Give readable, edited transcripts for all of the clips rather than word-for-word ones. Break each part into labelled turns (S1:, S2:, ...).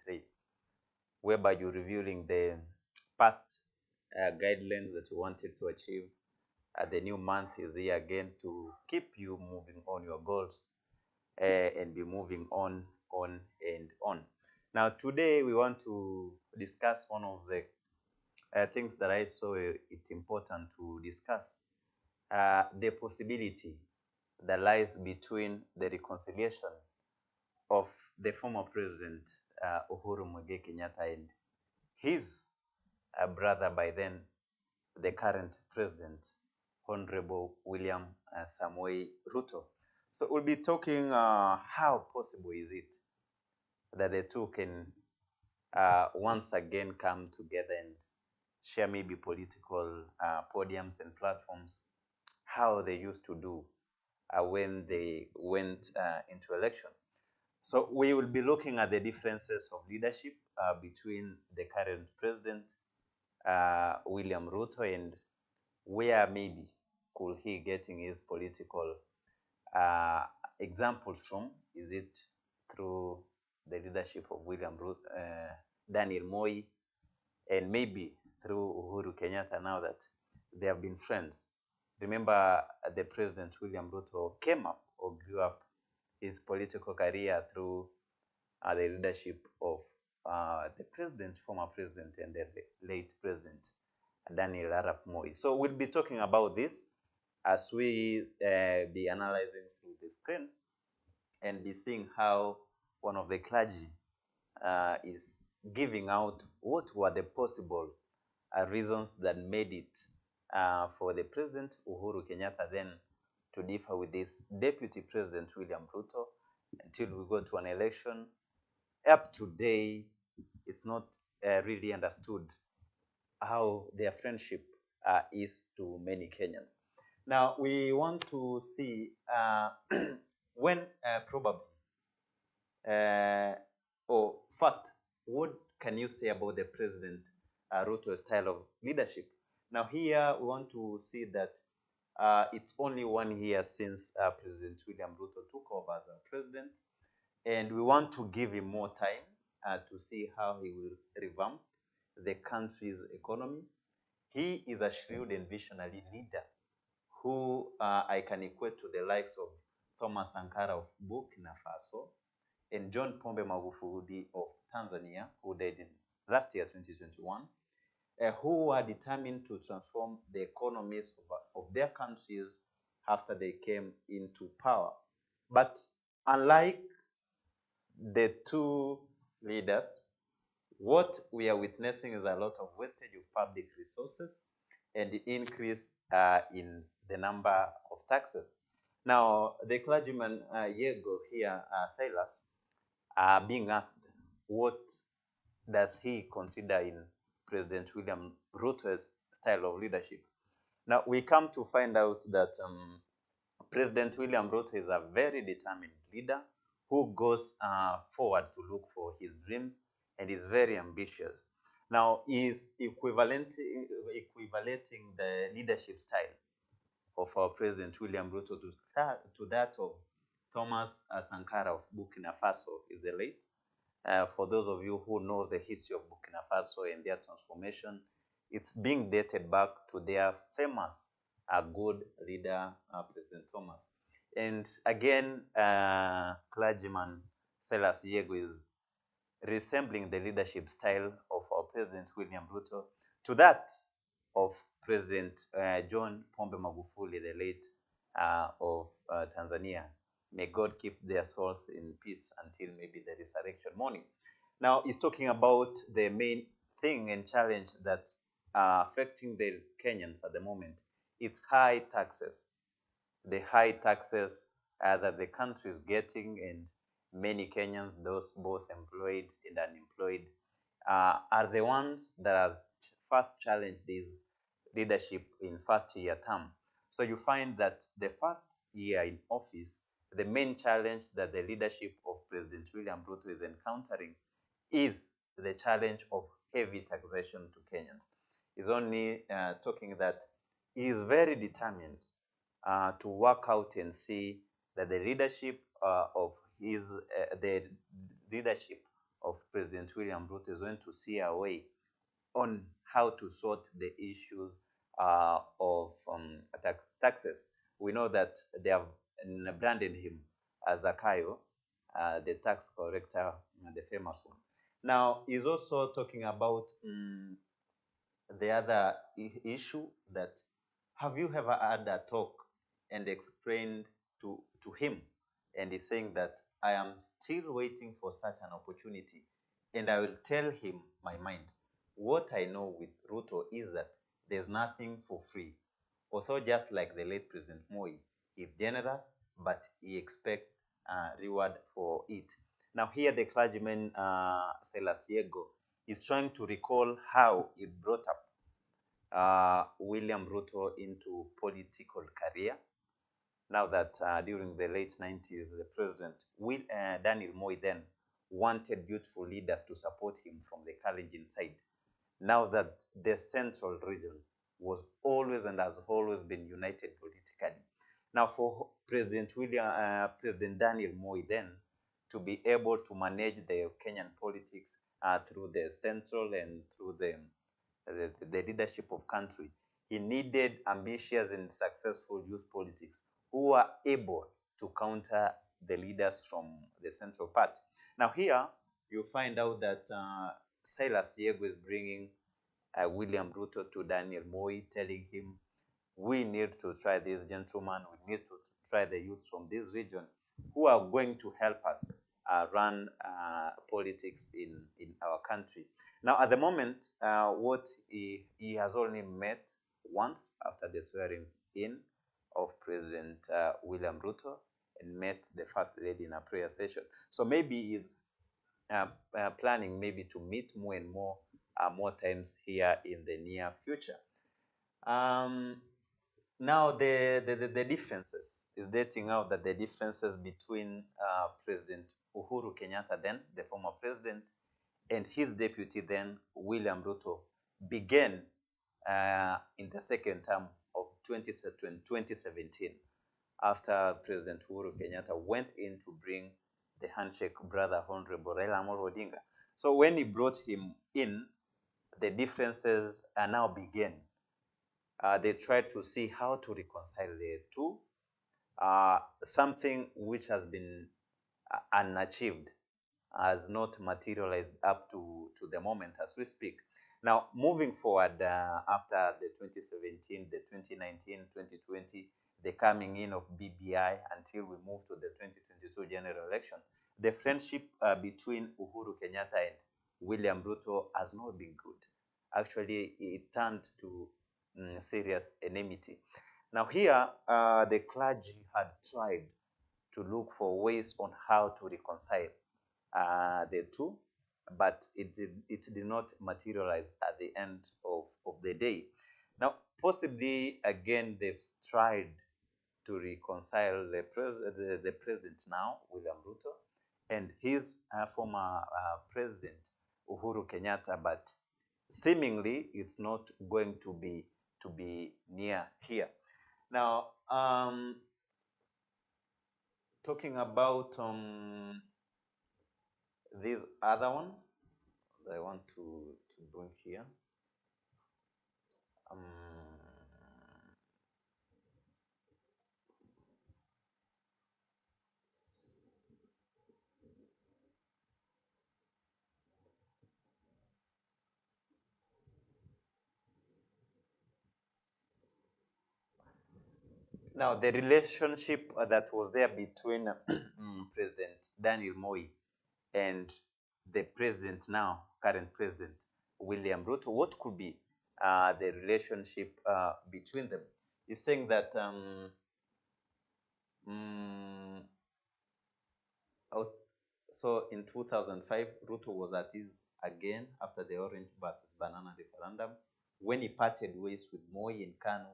S1: 3, whereby you're reviewing the past guidelines that you wanted to achieve. The new month is here again to keep you moving on your goals and be moving on, and on. Now, today we want to discuss one of the things that I saw it's important to discuss, the possibility that lies between the reconciliation of the former president Uhuru Kenyatta and his brother by then, the current president, Honorable William Samoei Ruto. So we'll be talking how possible is it that the two can once again come together and share maybe political podiums and platforms, how they used to do when they went into election. So we will be looking at the differences of leadership between the current president, William Ruto, and where maybe could he getting his political uh, examples from? Is it through the leadership of William Ruto, Daniel Moi, and maybe through Uhuru Kenyatta now that they have been friends? Remember, the president William Ruto came up or grew up his political career through the leadership of the president, former president, and the late president Daniel Arap Moi. So we'll be talking about this as we be analyzing through the screen and be seeing how one of the clergy is giving out what were the possible reasons that made it for the president Uhuru Kenyatta then to differ with this deputy president William Ruto until we go to an election. Up to today, it's not really understood how their friendship is to many Kenyans. Now, we want to see when probably, or first, what can you say about the President Ruto's style of leadership? Now, here we want to see that it's only 1 year since President William Ruto took over as our president, and we want to give him more time to see how he will revamp the country's economy. He is a shrewd and visionary leader who I can equate to the likes of Thomas Sankara of Burkina Faso and John Pombe Magufuli of Tanzania, who died in last year, 2021, who are determined to transform the economies of their countries after they came into power. But unlike the two leaders, what we are witnessing is a lot of wastage of public resources and the increase in the number of taxes. Now, the clergyman Yego here, Silas, being asked what does he consider in President William Ruto's style of leadership. Now, we come to find out that President William Ruto is a very determined leader who goes forward to look for his dreams and is very ambitious. Now, he is equivalating the leadership style of our President William Ruto to that of Thomas Sankara of Burkina Faso, is the late. For those of you who knows the history of Burkina Faso and their transformation, it's being dated back to their famous good leader, President Thomas. And again, clergyman Silas Yego is resembling the leadership style of our President William Ruto to that of President John Pombe Magufuli, the late of Tanzania. May God keep their souls in peace until maybe the resurrection morning. Now, he's talking about the main thing and challenge that's affecting the Kenyans at the moment. It's high taxes. The high taxes that the country is getting, and many Kenyans, those both employed and unemployed, are the ones that has first challenged this leadership in first year term. So you find that the first year in office, the main challenge that the leadership of President William Ruto is encountering is the challenge of heavy taxation to Kenyans. He's only talking that he is very determined to work out and see that the leadership of of President William Ruto is going to see a way on how to sort the issues of taxes. We know that they have branded him as Zakayo, the tax collector, the famous one. Now, he's also talking about the other issue that have you ever had a talk and explained to him, and he's saying that I am still waiting for such an opportunity and I will tell him my mind. What I know with Ruto is that there's nothing for free. Although just like the late President Moi, he's generous, but he expects reward for it. Now here the clergyman Silas Yego is trying to recall how he brought up William Ruto into political career. Now that during the late 90s, the president, Daniel Moi, then wanted youthful leaders to support him from the Kalenjin side. Now that the central region was always and has always been united politically. Now for President Daniel Moi then to be able to manage the Kenyan politics through the central and through the leadership of country, he needed ambitious and successful youth politics who are able to counter the leaders from the central part. Now here, you find out that Silas Yego is bringing William Ruto to Daniel Moi, telling him, we need to try this gentleman, we need to try the youths from this region who are going to help us run politics in our country. Now, at the moment, what he has only met once after the swearing in of President William Ruto and met the First Lady in a prayer session. So maybe he's planning maybe to meet more and more times here in the near future. Now, the differences is dating out that the differences between President Uhuru Kenyatta, then the former president, and his deputy, then William Ruto, began in the second term of 2017, after President Uhuru Kenyatta went in to bring the handshake brother, Honorable Raila Amolo Odinga. So when he brought him in, the differences are now began. They tried to see how to reconcile the two, something which has been unachieved, has not materialized up to the moment as we speak. Now, moving forward after the 2017, the 2019, 2020, the coming in of BBI until we move to the 2022 general election, the friendship between Uhuru Kenyatta and William Ruto has not been good. Actually, it turned to serious enmity. Now here, the clergy had tried to look for ways on how to reconcile the two, but it did not materialize at the end of the day. Now, possibly, again, they've tried to reconcile the president now, William Ruto, and his former president, Uhuru Kenyatta, but seemingly it's not going to be near here. Now, talking about this other one that I want to bring here. Um, Now, the relationship that was there between President Daniel Moi and the president now, current president, William Ruto, what could be the relationship between them? He's saying that mm, so in 2005, Ruto was at ease again after the Orange versus Banana referendum when he parted ways with Moi and Kanu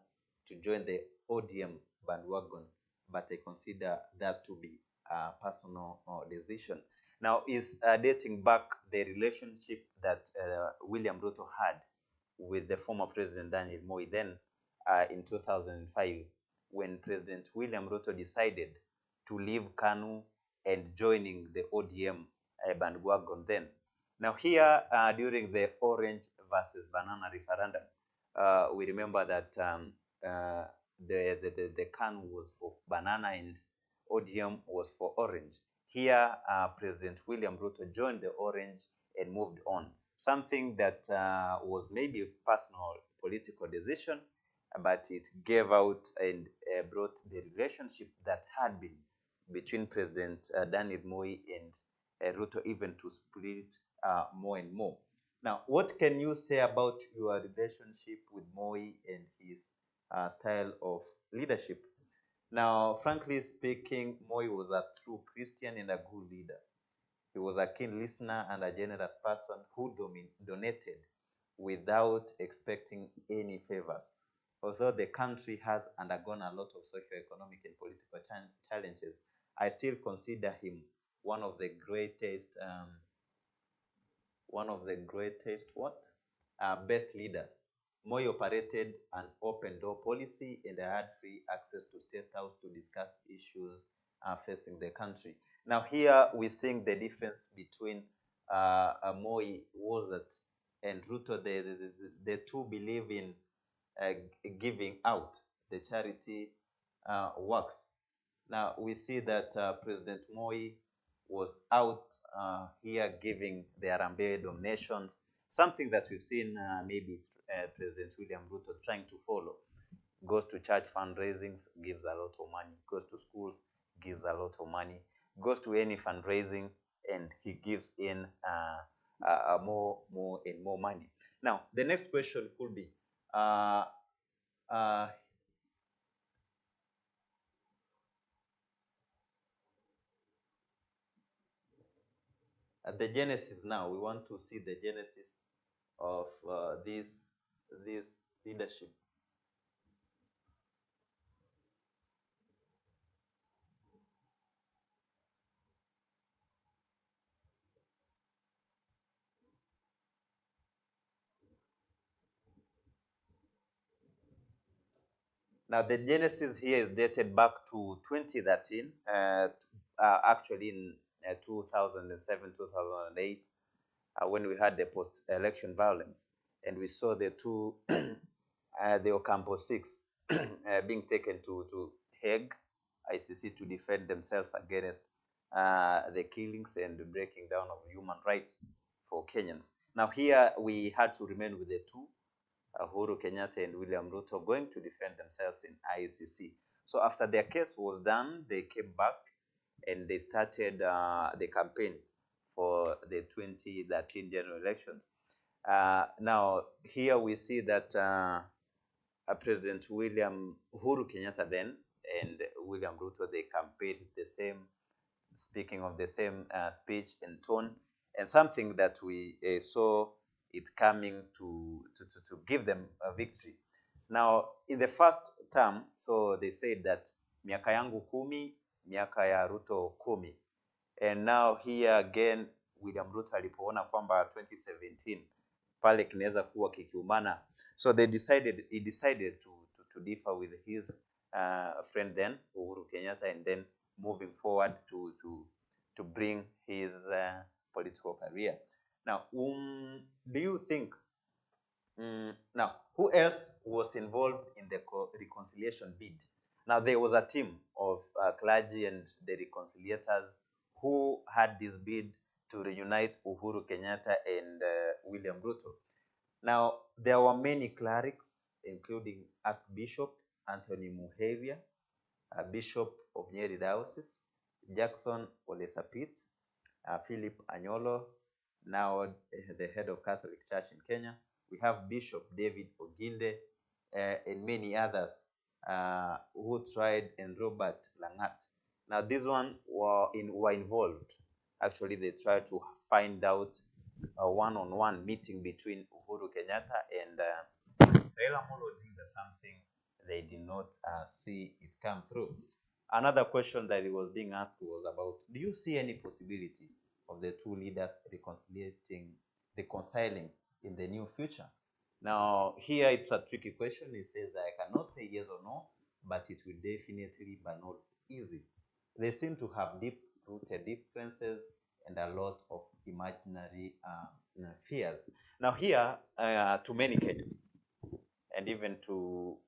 S1: to join the ODM bandwagon, but I consider that to be a personal decision. Now, is dating back the relationship that William Ruto had with the former President Daniel Moi then in 2005 when President William Ruto decided to leave Kanu and joining the ODM bandwagon then. Now here, during the orange versus banana referendum, we remember that uh, the can was for banana and ODM was for orange. Here, President William Ruto joined the orange and moved on. Something that was maybe a personal political decision, but it gave out and brought the relationship that had been between President Daniel Moi and Ruto even to split more and more. Now, what can you say about your relationship with Moi and his style of leadership? Now, frankly speaking, Moi was a true Christian and a good leader. He was a keen listener and a generous person who donated without expecting any favors. Although the country has undergone a lot of socio-economic and political challenges, I still consider him one of the greatest what? Best leaders. Moi operated an open door policy and had free access to State House to discuss issues facing the country. Now here we seeing the difference between Moi was that and Ruto. The two believe in uh, giving out the charity works. Now we see that President Moi was out here giving the Arambe donations, something that we've seen maybe President William Ruto trying to follow. Goes to church fundraisings, gives a lot of money. Goes to schools, gives a lot of money. Goes to any fundraising, and he gives in more and more money. Now, the next question could be, uh, uh, the genesis now. We want to see the genesis of this leadership. Now, the genesis here is dated back to 2013, actually in 2007, 2008, when we had the post-election violence, and we saw the two, the Ocampo Six, being taken to Hague, ICC, to defend themselves against the killings and the breaking down of human rights for Kenyans. Now, here we had to remain with the two, Uhuru Kenyatta and William Ruto, going to defend themselves in ICC. So after their case was done, they came back and they started the campaign for the 2013 general elections. Now, here we see that President William Uhuru Kenyatta then and William Ruto, they campaigned the same, speaking of the same speech and tone, and something that we saw it coming to give them a victory. Now, in the first term, so they said that miaka yangu kumi, miaka ya Ruto kumi. And now here again, William Ruto alipoona kwamba 2017 pale kinaweza kuwa kikiumana, so he decided to differ with his friend then Uhuru Kenyatta, and then moving forward to bring his political career. Now, do you think now, who else was involved in the reconciliation bid? Now, there was a team of clergy and the reconciliators who had this bid to reunite Uhuru Kenyatta and William Ruto. Now, there were many clerics, including Archbishop Anthony Muhevia, Bishop of Nyeri Diocese, Jackson Olesapit, Philip Anyolo, now the head of Catholic Church in Kenya. We have Bishop David Oginde, and many others who tried, and Robert Langat. Now, these one were involved. Actually, they tried to find out a one-on-one meeting between Uhuru Kenyatta and Raila Amolo Odinga, something they did not see it come through. Another question that it was being asked was about, do you see any possibility of the two leaders reconciling in the near future? Now, here it's a tricky question. It says that I cannot say yes or no, but it will definitely be not easy. They seem to have deep-rooted differences and a lot of imaginary fears. Now here, to many Kenyans, and even to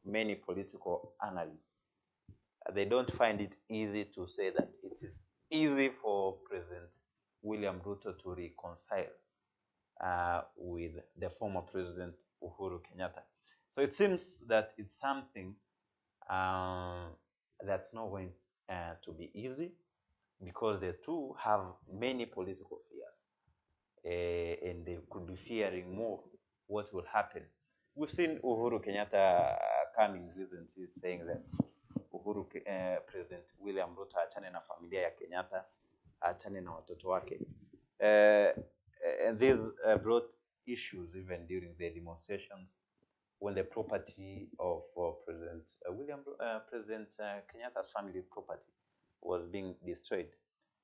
S1: many political analysts, they don't find it easy to say that it is easy for President William Ruto to reconcile with the former President Uhuru Kenyatta. So it seems that it's something um, that's not going to be easy, because the two have many political fears, and they could be fearing more what will happen. We've seen Uhuru Kenyatta coming recently saying that President William Ruto achane na familia ya Kenyatta, achane na watoto wake. And these brought issues even during the demonstrations, when the property of President Kenyatta's family property was being destroyed.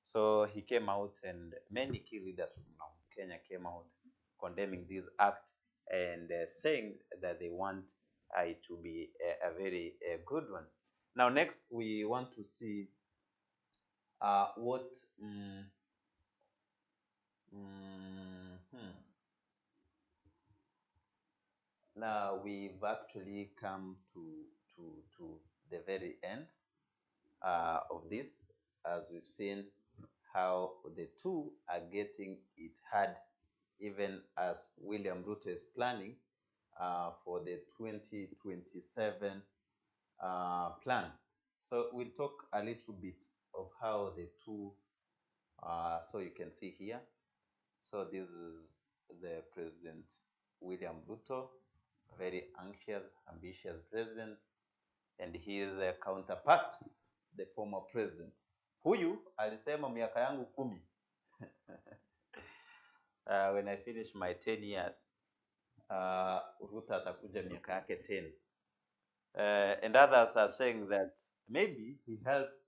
S1: So he came out, and many key leaders from Kenya came out condemning this act, and saying that they want it to be a very good one. Now, next, we want to see what. Now we've actually come to the very end of this, as we've seen how the two are getting it hard, even as William Ruto is planning for the 2027 plan. So we'll talk a little bit of how the two, so you can see here. So this is the President William Ruto, very anxious, ambitious president, and his counterpart, the former president. Huyu alisema miaka yangu 10. When I finish my 10 years, Ruto atakuja miaka yake 10. And others are saying that maybe he helped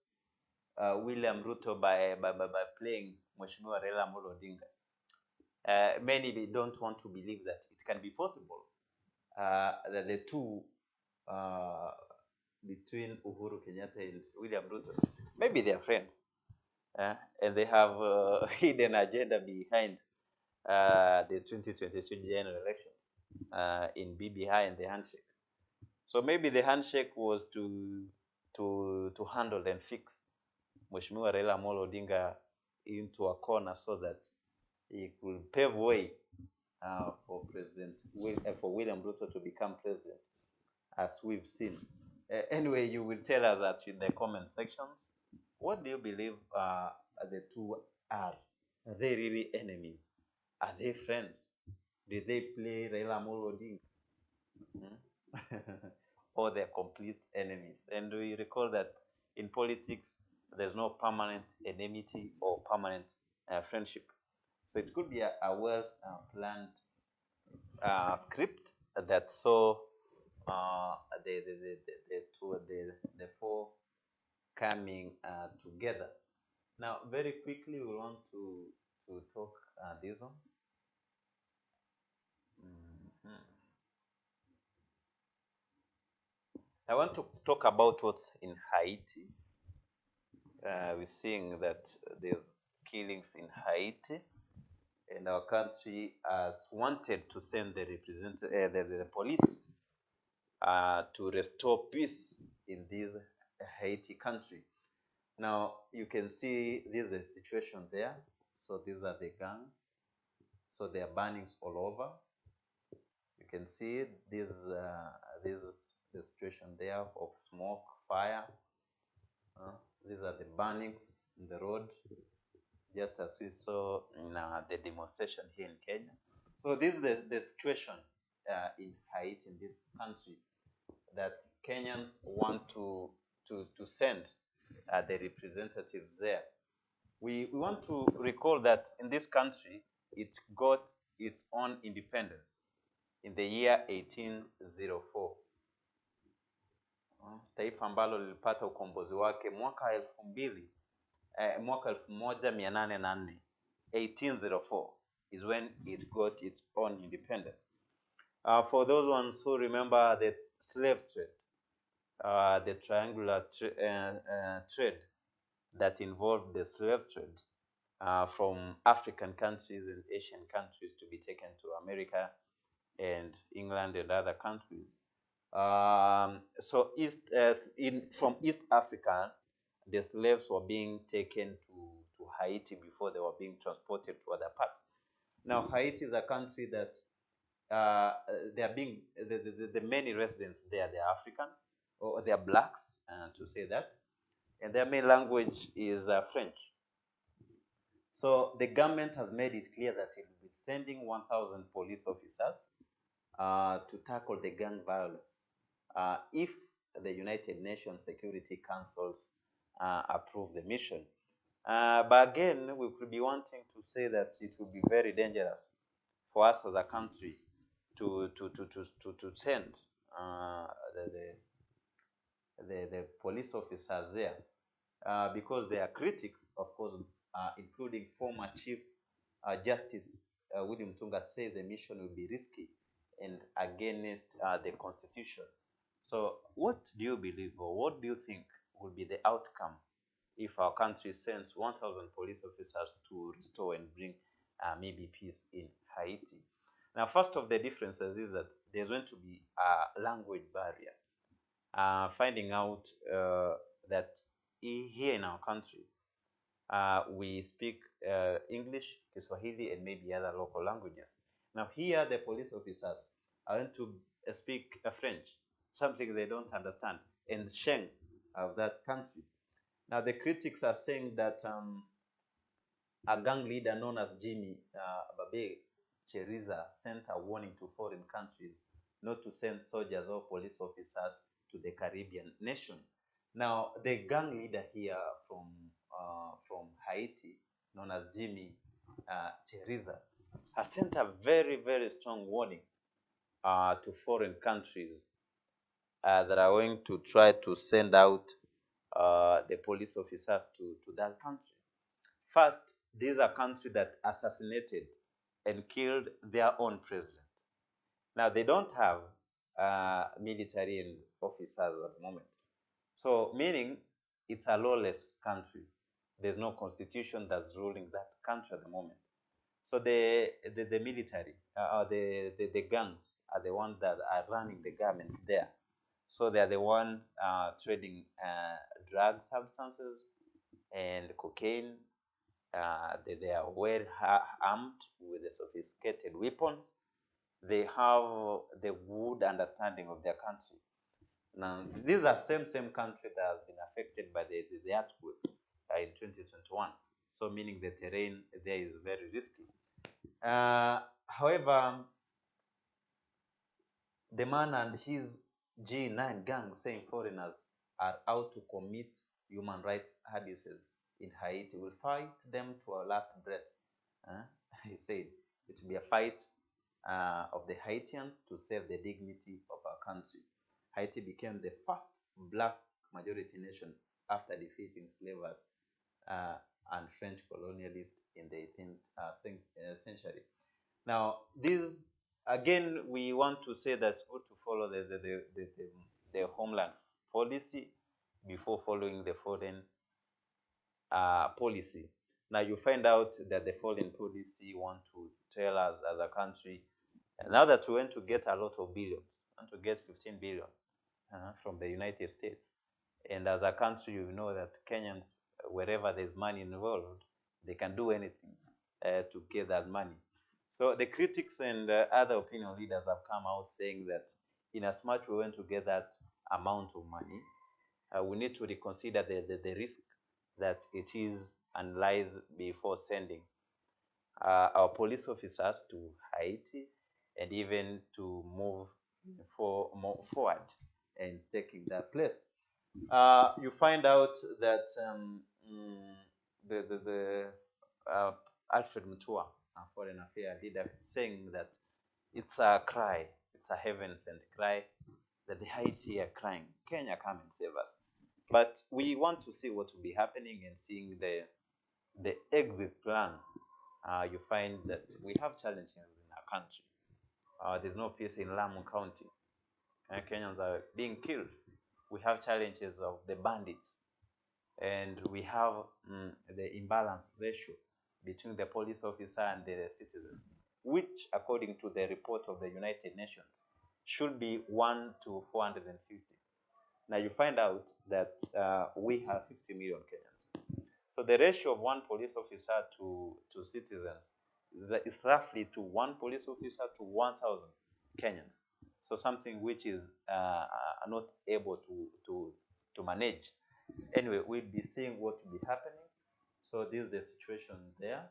S1: William Ruto by playing Mheshimiwa Raila Amolo Odinga. Many don't want to believe that it can be possible that the two between Uhuru Kenyatta and William Ruto, maybe they are friends, and they have hidden agenda behind the 2022 general elections in BBI and the handshake. So maybe the handshake was to handle and fix Mheshimiwa Raila Amolo Odinga into a corner, so that he could pave way for William Ruto to become president, as we've seen. Anyway, you will tell us that in the comment sections. What do you believe the two are? Are they really enemies? Are they friends? Did they play Raila Amolo Odinga? Or they're complete enemies? And we recall that in politics, there's no permanent enmity or permanent friendship. So it could be a well-planned script that saw the four coming together. Now, very quickly, we want to talk this one. I want to talk about what's in Haiti. We're seeing that there's killings in Haiti, and our country has wanted to send the police to restore peace in this Haiti country. Now, you can see this is the situation there. So these are the gangs. So there are burnings all over. You can see this is the situation there of smoke, fire. These are the burnings in the road, just as we saw in the demonstration here in Kenya. So this is the situation in Haiti, in this country, that Kenyans want to send the representatives there. We want to recall that in this country, it got its own independence in the year 1804. Taifa ambalo lilipata ukombozi wake mwaka 1804. 1804 is when it got its own independence. For those ones who remember the slave trade, the triangular trade that involved the slave trades, from African countries and Asian countries to be taken to America and England and other countries. So from East Africa, the slaves were being taken to Haiti before they were being transported to other parts. Now, Haiti is a country that they are being the many residents there. They are Africans or they are blacks, to say that, and their main language is French. So the government has made it clear that it will be sending 1,000 police officers to tackle the gang violence if the United Nations Security Councils approve the mission. But again, we could be wanting to say that it will be very dangerous for us as a country to send uh, the, the police officers there because there are critics, of course, including former Chief Justice William Tunga says the mission will be risky and against the Constitution. So, what do you believe, or what do you think will be the outcome if our country sends 1,000 police officers to restore and bring maybe peace in Haiti? Now, first of the differences is that there's going to be a language barrier. Finding out that here in our country, we speak English, Kiswahili, and maybe other local languages. Now, here the police officers are going to speak French, something they don't understand, and Sheng of that country. Now, the critics are saying that a gang leader known as Jimmy Babe Cheriza sent a warning to foreign countries not to send soldiers or police officers to the Caribbean nation. Now, the gang leader here from Haiti, known as Jimmy Cheriza, has sent a very, very strong warning to foreign countries that are going to try to send out the police officers to that country. First, these are countries that assassinated and killed their own president. Now, they don't have military and officers at the moment. So, meaning it's a lawless country. There's no constitution that's ruling that country at the moment. So the military, the gangs are the ones that are running the government there. So they are the ones trading drug substances and cocaine. They are well armed with the sophisticated weapons. They have the good understanding of their country. Now, these are same country that has been affected by the earthquake in 2021. So meaning the terrain there is very risky. However, the man and his G9 gang saying foreigners are out to commit human rights abuses in Haiti. Will fight them to our last breath. He said it will be a fight of the Haitians to save the dignity of our country. Haiti became the first black majority nation after defeating slavers uh, and French colonialists in the 18th century. Now, this again, we want to say that it's good to follow the homeland policy before following the foreign policy. Now, you find out that the foreign policy want to tell us as a country, now that we want to get a lot of billions, want to get 15 billion from the United States. And as a country, you know that Kenyans, wherever there's money involved, they can do anything to get that money. So the critics and other opinion leaders have come out saying that in as much we want to get that amount of money, we need to reconsider the risk that it is and lies before sending our police officers to Haiti and even to move more forward and taking that place. You find out that the Alfred Mutua, a foreign affairs leader, saying that it's a cry, it's a heaven sent cry that the Haiti are crying, Kenya, come and save us. But we want to see what will be happening and seeing the exit plan. You find that we have challenges in our country. There's no peace in Lamu County. Kenyans are being killed. We have challenges of the bandits, and we have the imbalance ratio between the police officer and the citizens, which, according to the report of the United Nations, should be 1 to 450. Now you find out that we have 50 million Kenyans. So the ratio of one police officer to citizens is roughly to one police officer to 1,000 Kenyans. So something which is not able to manage. Anyway, we'll be seeing what will be happening. So this is the situation there.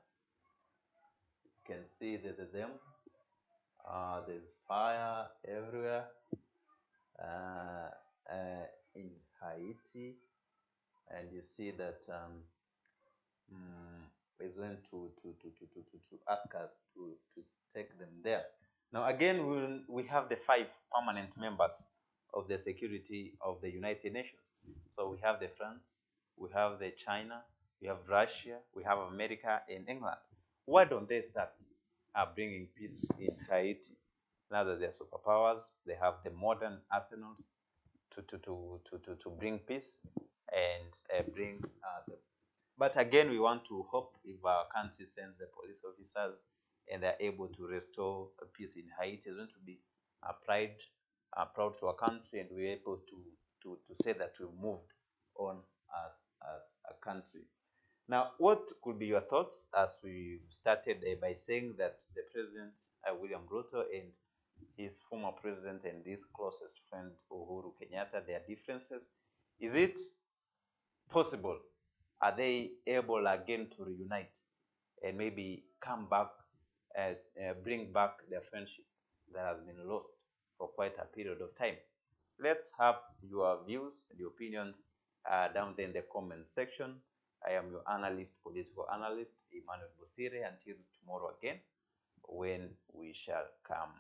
S1: You can see them. There's fire everywhere in Haiti, and you see that is going to ask us to take them there. Now again, we have the 5 permanent members of the security of the United Nations. So we have the France, we have the China, we have Russia, we have America and England. Why don't they start bringing peace in Haiti? Now that they're superpowers, they have the modern arsenals to bring peace and bring the. But again, we want to hope if our country sends the police officers and they're able to restore peace in Haiti, it's going to be proud to our country, and we're able to say that we've moved on as a country. Now, what could be your thoughts as we started by saying that the President, William Ruto, and his former president and his closest friend, Uhuru Kenyatta, their differences? Is it possible? Are they able again to reunite and maybe come back, bring back their friendship that has been lost for quite a period of time? Let's have your views and your opinions down there in the comment section. I am your political analyst, Emmanuel Bosire. Until tomorrow again, when we shall come